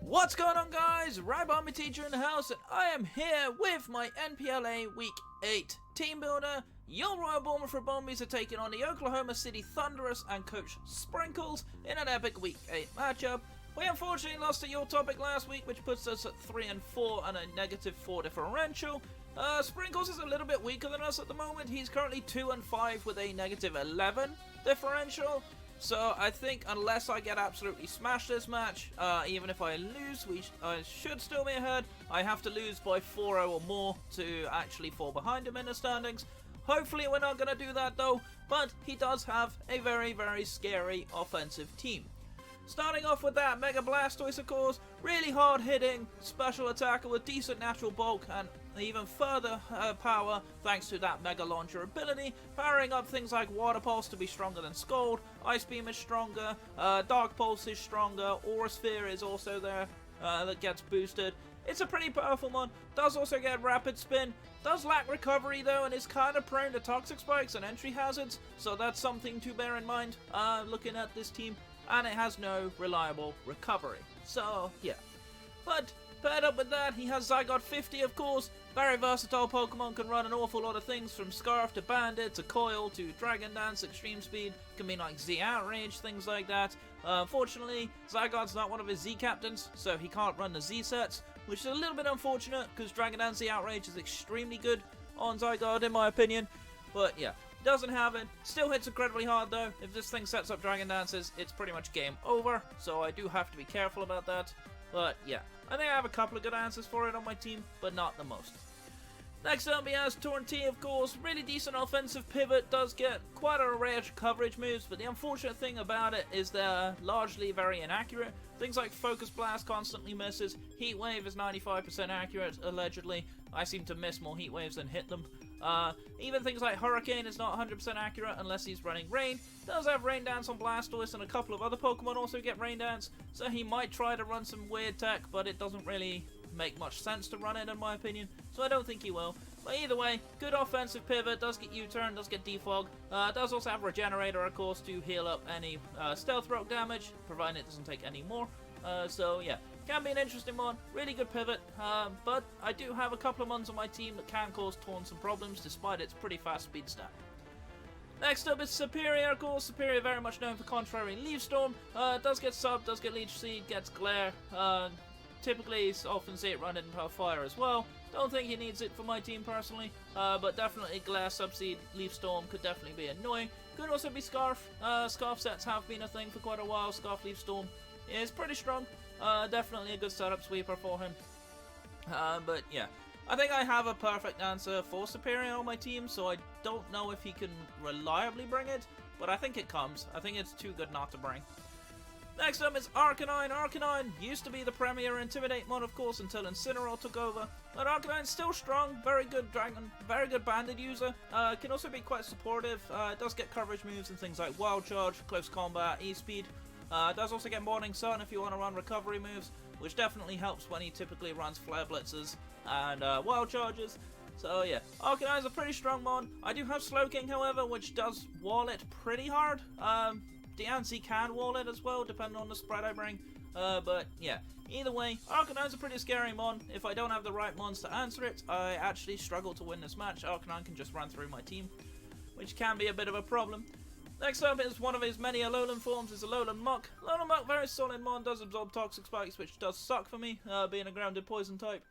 What's going on, guys? Rybomby Teacher in the house, and I am here with my NPLA Week 8 team builder. Your Royal Bournemouth Bombies are taking on the Oklahoma City Thundurus and Coach Sprinkles in an epic Week 8 matchup. We unfortunately lost to your topic last week, which puts us at 3-4 and a -4 differential. Sprinkles is a little bit weaker than us at the moment. He's currently 2-5 with a -11 differential. So I think unless I get absolutely smashed this match, even if I lose, I should still be ahead. I have to lose by 4-0 or more to actually fall behind him in the standings. Hopefully we're not going to do that though, but he does have a very, very scary offensive team. Starting off with that Mega Blastoise, of course, really hard hitting special attacker with decent natural bulk and even further power thanks to that Mega Launcher ability, powering up things like Water Pulse to be stronger than Scald, Ice Beam is stronger, Dark Pulse is stronger, Aura Sphere is also there that gets boosted. It's a pretty powerful one, does also get Rapid Spin, does lack recovery though, and is kind of prone to Toxic Spikes and entry hazards, so that's something to bear in mind looking at this team. And it has no reliable recovery. So, yeah. But, paired up with that, he has Zygarde 50, of course. Very versatile Pokemon, can run an awful lot of things, from Scarf to Bandit to Coil to Dragon Dance, Extreme Speed, can be like Z Outrage, things like that. Unfortunately, Zygarde's not one of his Z captains, so he can't run the Z sets, which is a little bit unfortunate, because Dragon Dance Z Outrage is extremely good on Zygarde, in my opinion. But, yeah. Doesn't have it, still hits incredibly hard though. If this thing sets up Dragon Dances, it's pretty much game over, so I do have to be careful about that. But yeah, I think I have a couple of good answers for it on my team, but not the most. Next up, he has Torrentee, of course. Really decent offensive pivot, does get quite a array of coverage moves, but the unfortunate thing about it is they're largely very inaccurate. Things like Focus Blast constantly misses, Heat Wave is 95% accurate, allegedly. I seem to miss more Heat Waves than hit them. Even things like Hurricane is not 100% accurate unless he's running Rain. Does have Rain Dance on Blastoise, and a couple of other Pokemon also get Rain Dance, so he might try to run some weird tech, but it doesn't really make much sense to run it in my opinion, so I don't think he will. But either way, good offensive pivot, does get U-turn, does get defog, does also have Regenerator, of course, to heal up any Stealth Rock damage, provided it doesn't take any more. So yeah, can be an interesting one, really good pivot, but I do have a couple of ones on my team that can cause Torn some problems despite its pretty fast speed stat. Next up is Superior, of course. Superior very much known for Contrary Leaf Storm, does get Sub, does get Leech Seed, gets Glare, typically often see it run in Fire as well. Don't think he needs it for my team personally, but definitely Glare, Subseed, Leaf Storm could definitely be annoying. Could also be Scarf. Scarf sets have been a thing for quite a while. Scarf, Leaf Storm is pretty strong. Definitely a good setup sweeper for him. But yeah, I think I have a perfect answer for Superior on my team, so I don't know if he can reliably bring it, but I think it comes. I think it's too good not to bring. Next up is Arcanine. Arcanine used to be the premier Intimidate mod, of course, until Incineroar took over. But Arcanine's still strong, very good Dragon, very good Banded user. Can also be quite supportive. Does get coverage moves and things like Wild Charge, Close Combat, E-Speed. Does also get Morning Sun if you want to run recovery moves, which definitely helps when he typically runs Flare Blitzes and Wild Charges. So yeah, Arcanine's a pretty strong mod. I do have Slowking, however, which does wall it pretty hard. Diancie can wall it as well, depending on the spread I bring. But yeah, either way, Arcanine's a pretty scary mon. If I don't have the right mons to answer it, I actually struggle to win this match. Arcanine can just run through my team, which can be a bit of a problem. Next up is one of his many Alolan forms, is Alolan Muck. Alolan Muck, very solid mon, does absorb Toxic Spikes, which does suck for me, being a grounded poison type.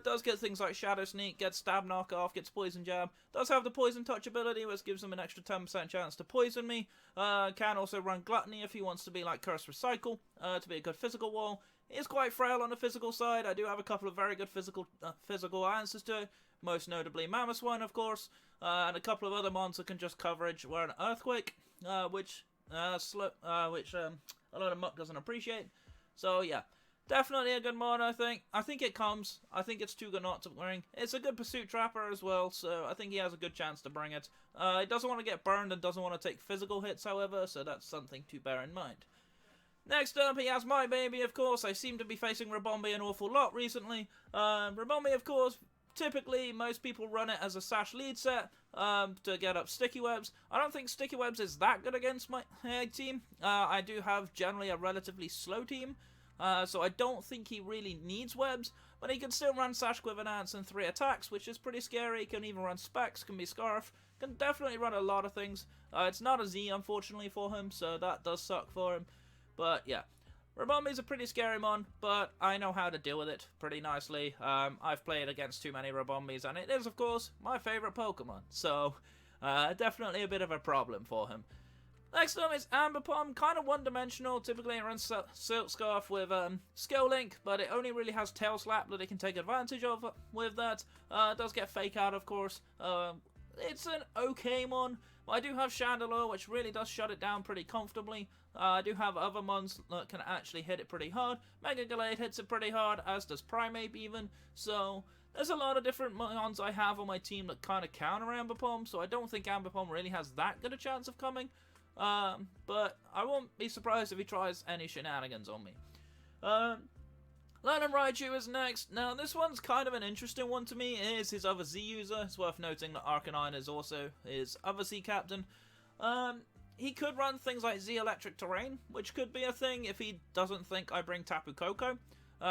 Does get things like Shadow Sneak, gets Stab Knockoff, gets Poison Jab. Does have the Poison Touch ability, which gives him an extra 10% chance to poison me. Can also run Gluttony if he wants to be like Curse Recycle, to be a good physical wall. Is quite frail on the physical side. I do have a couple of very good physical answers to it, most notably Mamoswine, of course, and a couple of other mons that can just coverage where an Earthquake, which a lot of Muck doesn't appreciate. So yeah, definitely a good mod, I think. I think it comes. I think it's too good not to bring. It's a good Pursuit Trapper as well, so I think he has a good chance to bring it. He doesn't want to get burned and doesn't want to take physical hits, however, so that's something to bear in mind. Next up, he has My Baby, of course. I seem to be facing Ribombee an awful lot recently. Ribombee, of course, typically most people run it as a Sash lead set to get up Sticky Webs. I don't think Sticky Webs is that good against my team. I do have generally a relatively slow team, so I don't think he really needs webs, but he can still run Sash Quiver Dance and 3 attacks, which is pretty scary. He can even run Specs, can be Scarf, can definitely run a lot of things. It's not a Z, unfortunately, for him, so that does suck for him. But yeah, Rabombi's a pretty scary mon, but I know how to deal with it pretty nicely. I've played against too many Rabombis, and it is, of course, my favourite Pokemon, so definitely a bit of a problem for him. Next up is Ambipom, kind of one-dimensional. Typically it runs Silk Scarf with Skill Link, but it only really has Tail Slap that it can take advantage of with that. It does get Fake Out, of course. It's an okay mon. I do have Chandelure, which really does shut it down pretty comfortably. I do have other mons that can actually hit it pretty hard. Mega Gallade hits it pretty hard, as does Primeape even. So there's a lot of different mons I have on my team that kind of counter Ambipom, so I don't think Ambipom really has that good a chance of coming. But I won't be surprised if he tries any shenanigans on me. London Raichu is next. Now, this one's kind of an interesting one to me. It is his other Z user. It's worth noting that Arcanine is also his other Z captain. He could run things like Z Electric Terrain, which could be a thing if he doesn't think I bring Tapu Koko.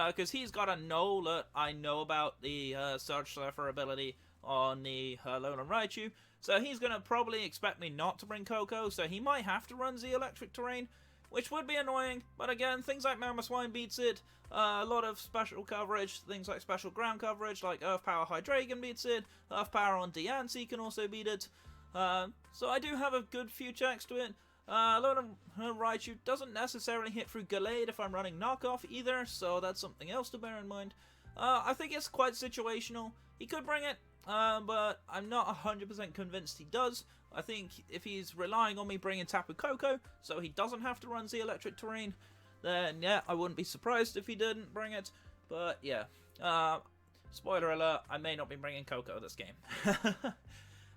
Because he's got a know that I know about the Surge Surfer ability on the Alolan Raichu. So he's going to probably expect me not to bring Koko, so he might have to run Z Electric Terrain, which would be annoying. But again, things like Mamoswine beats it, a lot of special coverage, things like special ground coverage, like Earth Power Hydreigon beats it, Earth Power on Diancie can also beat it. So I do have a good few checks to it. Alolan Raichu doesn't necessarily hit through Gallade if I'm running Knockoff either, so that's something else to bear in mind. I think it's quite situational. He could bring it, but I'm not 100% convinced he does. I think if he's relying on me bringing Tapu Koko, so he doesn't have to run Z Electric Terrain, then yeah, I wouldn't be surprised if he didn't bring it. But yeah, spoiler alert, I may not be bringing Koko this game.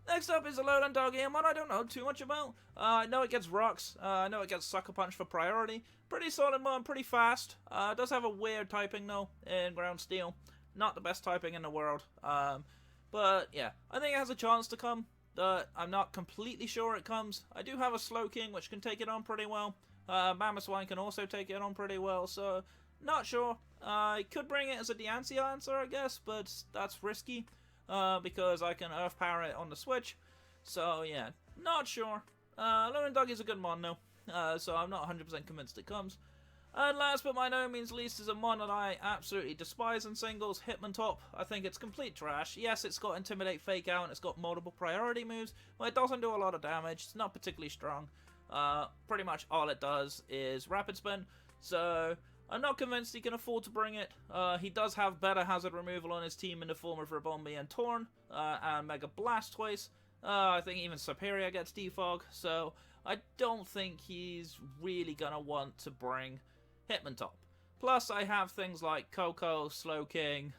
Next up is Alolan Doggy, one I don't know too much about. I know it gets Rocks, I know it gets Sucker Punch for priority. Pretty solid mon, pretty fast. It does have a weird typing though, in Ground Steel. Not the best typing in the world. But yeah, I think it has a chance to come. I'm not completely sure it comes. I do have a Slowking which can take it on pretty well. Mamoswine can also take it on pretty well, so not sure. I could bring it as a Diancie answer, I guess, but that's risky. Because I can Earth Power it on the Switch. So yeah, not sure. Alolan Doggy's a good mon though, so I'm not 100% convinced it comes. And last but by no means least is a mon that I absolutely despise in singles, Hitmontop. I think it's complete trash. Yes, it's got Intimidate, Fake Out, and it's got multiple priority moves, but it doesn't do a lot of damage. It's not particularly strong. Pretty much all it does is Rapid Spin, so I'm not convinced he can afford to bring it. He does have better hazard removal on his team in the form of Rabombi and Torn, and Mega Blastoise. I think even Superior gets Defog, so I don't think he's really going to want to bring Hitmontop. Plus, I have things like Koko, Slowking,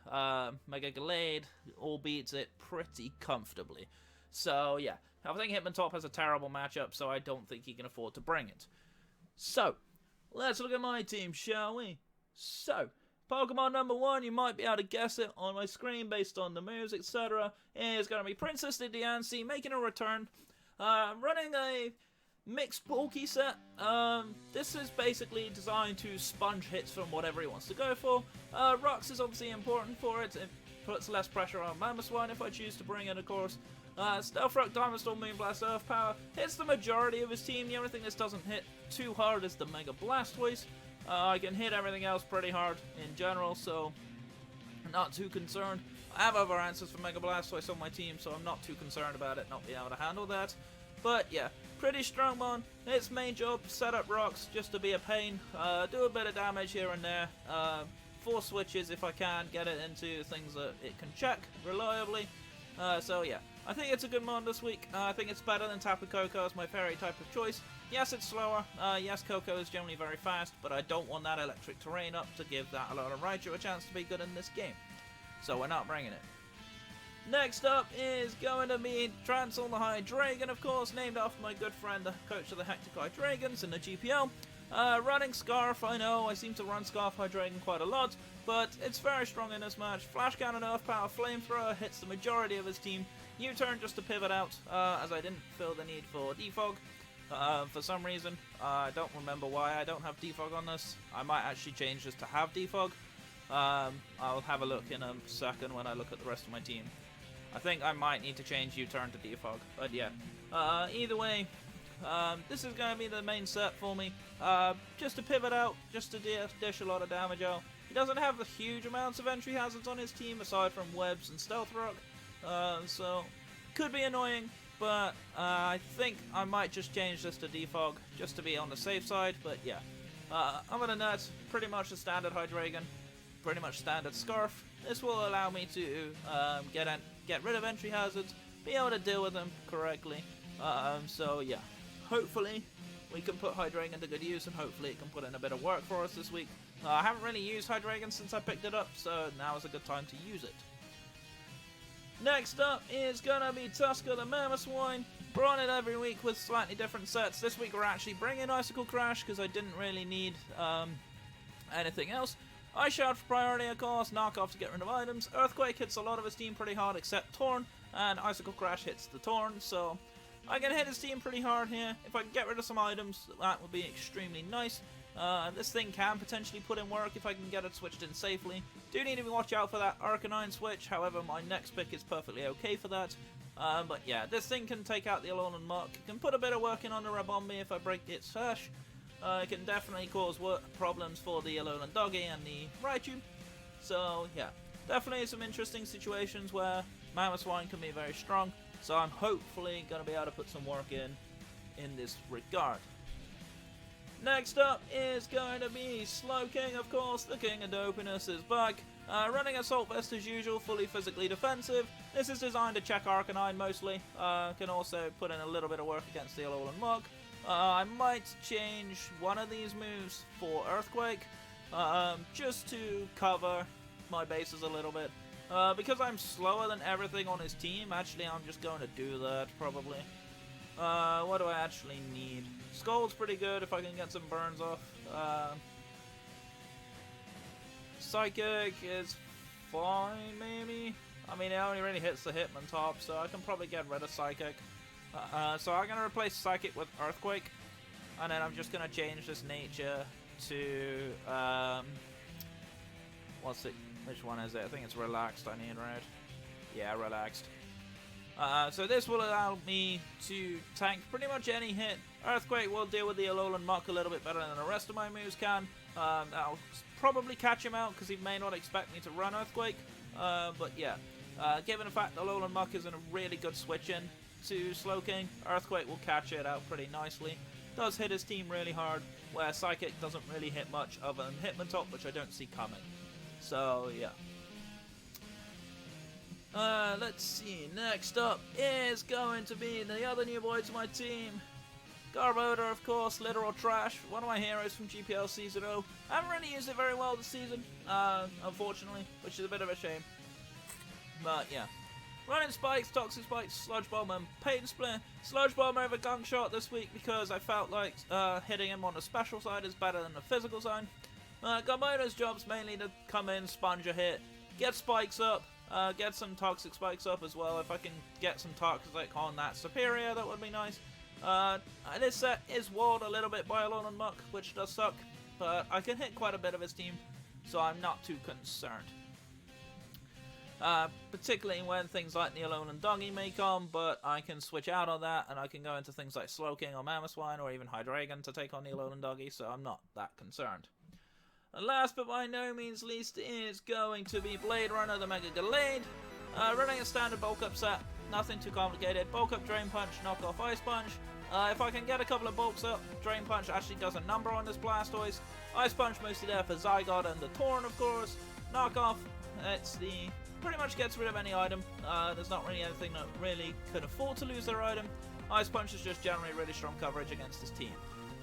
Mega Gallade, all beats it pretty comfortably. So yeah, I think Hitmontop has a terrible matchup, so I don't think he can afford to bring it. So, let's look at my team, shall we? So, Pokemon number 1, you might be able to guess it on my screen based on the moves, etc. is going to be Princess Diancie making a return. Running a mixed bulky set. This is basically designed to sponge hits from whatever he wants to go for. Rocks is obviously important for it. It puts less pressure on Mamoswine if I choose to bring it, of course. Stealth Rock, Diamond Storm, Moonblast, Earth Power hits the majority of his team. The only thing this doesn't hit too hard is the Mega Blastoise. I can hit everything else pretty hard in general, so I'm not too concerned. I have other answers for Mega Blastoise on my team, so I'm not too concerned about it not being able to handle that. But yeah, pretty strong mon. Its main job, set up rocks just to be a pain. Do a bit of damage here and there. 4 switches if I can, get it into things that it can check reliably. So yeah, I think it's a good mon this week. I think it's better than Tapu Koko as my fairy type of choice. Yes, it's slower. Yes, Koko is generally very fast, but I don't want that electric terrain up to give that Alolan Raichu a chance to be good in this game. So we're not bringing it. Next up is going to be Transall the Hydreigon, of course, named after my good friend, the coach of the Hectic Hydreigons in the GPL. Running Scarf, I know, I seem to run Scarf Hydreigon quite a lot, but it's very strong in this match. Flash Cannon, Earth Power, Flamethrower hits the majority of his team. U-turn just to pivot out, as I didn't feel the need for Defog. For some reason. I don't remember why I don't have defog on this. I might actually change this to have defog. I'll have a look in a second when I look at the rest of my team. I think I might need to change U-turn to defog, but yeah. Either way, this is going to be the main set for me. Just to pivot out, just to dish a lot of damage out. He doesn't have the huge amounts of entry hazards on his team aside from webs and stealth rock, so could be annoying, but I think I might just change this to defog just to be on the safe side. But yeah, other than that, pretty much a standard Hydreigon, pretty much standard Scarf. This will allow me to get rid of entry hazards, be able to deal with them correctly. So yeah, hopefully we can put Hydreigon to good use, and hopefully it can put in a bit of work for us this week. I haven't really used Hydreigon since I picked it up, so now is a good time to use it. Next up is gonna be Tusker the Mammoth Swine. Brought it every week with slightly different sets. This week we're actually bringing Icicle Crash because I didn't really need anything else. Ice Shout for priority, of course, Knockoff to get rid of items. Earthquake hits a lot of his team pretty hard except Torn, and Icicle Crash hits the Torn, so I can hit his team pretty hard here. If I can get rid of some items, that would be extremely nice. This thing can potentially put in work if I can get it switched in safely. Do need to watch out for that Arcanine switch, however my next pick is perfectly okay for that. But yeah, this thing can take out the Alolan Muck, can put a bit of work in on the Rabombi if I break its hash. It can definitely cause problems for the Alolan Doggy and the Raichu. So yeah, definitely some interesting situations where Mammoth Swine can be very strong. So I'm hopefully going to be able to put some work in this regard. Next up is going to be Slowking, of course. The King of Dopiness is back. Running Assault Vest as usual, fully physically defensive. This is designed to check Arcanine mostly. Can also put in a little bit of work against the Alolan Muck. I might change one of these moves for Earthquake, just to cover my bases a little bit. Because I'm slower than everything on his team, actually I'm just going to do that, probably. What do I actually need? Scold's pretty good if I can get some burns off. Psychic is fine, maybe? I mean, it only really hits the Hitmontop, so I can probably get rid of Psychic. So I'm going to replace Psychic with Earthquake, and then I'm just going to change this nature to, what's it? Which one is it? I think it's Relaxed I need, right? Yeah, Relaxed. So this will allow me to tank pretty much any hit. Earthquake will deal with the Alolan Muck a little bit better than the rest of my moves can. That'll probably catch him out because he may not expect me to run Earthquake. But yeah, given the fact that Alolan Muck is in a really good switch in to Slowking, Earthquake will catch it out pretty nicely. Does hit his team really hard, where Psychic doesn't really hit much other than Hitmontop, which I don't see coming. So yeah. Let's see, next up is going to be the other new boy to my team. Garbodor, of course, literal trash, one of my heroes from GPL Season 0. I haven't really used it very well this season, unfortunately, which is a bit of a shame. But yeah. Running Spikes, Toxic Spikes, Sludge Bomb, and Pain Split. Sludge Bomb over Gunk Shot this week because I felt like hitting him on the special side is better than the physical side. Garbodor's job's mainly to come in, sponge a hit, get Spikes up, get some Toxic Spikes up as well. If I can get some Toxic on that Superior, that would be nice. This set is walled a little bit by Alolan Muck, which does suck, but I can hit quite a bit of his team, so I'm not too concerned. Particularly when things like the Alolan Doggy may come, but I can switch out on that, and I can go into things like Slowking or Mammoth Swine, or even Hydreigon to take on the Alolan Doggy, so I'm not that concerned. And last but by no means least is going to be Blade Runner, the Mega Gallade. Running a standard bulk up set, nothing too complicated. Bulk up Drain Punch, knock off Ice Punch. If I can get a couple of bulks up, Drain Punch actually does a number on this Blastoise. Ice Punch mostly there for Zygarde and the Torn, of course. Knock off, it's the pretty much gets rid of any item. There's not really anything that really could afford to lose their item. Ice Punch is just generally really strong coverage against his team.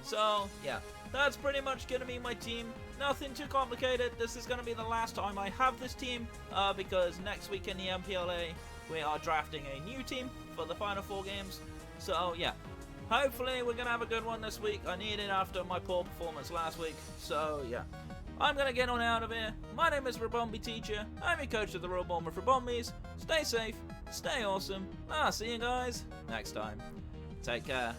So, yeah, that's pretty much going to be my team. Nothing too complicated. This is going to be the last time I have this team, because next week in the NPLA, we are drafting a new team for the final 4 games. So, yeah, hopefully we're going to have a good one this week. I need it after my poor performance last week. So, yeah, I'm going to get on out of here. My name is Rabombi Teacher. I'm your coach of the Royal Bomber for Bombies. Stay safe, stay awesome. I'll see you guys next time. Take care.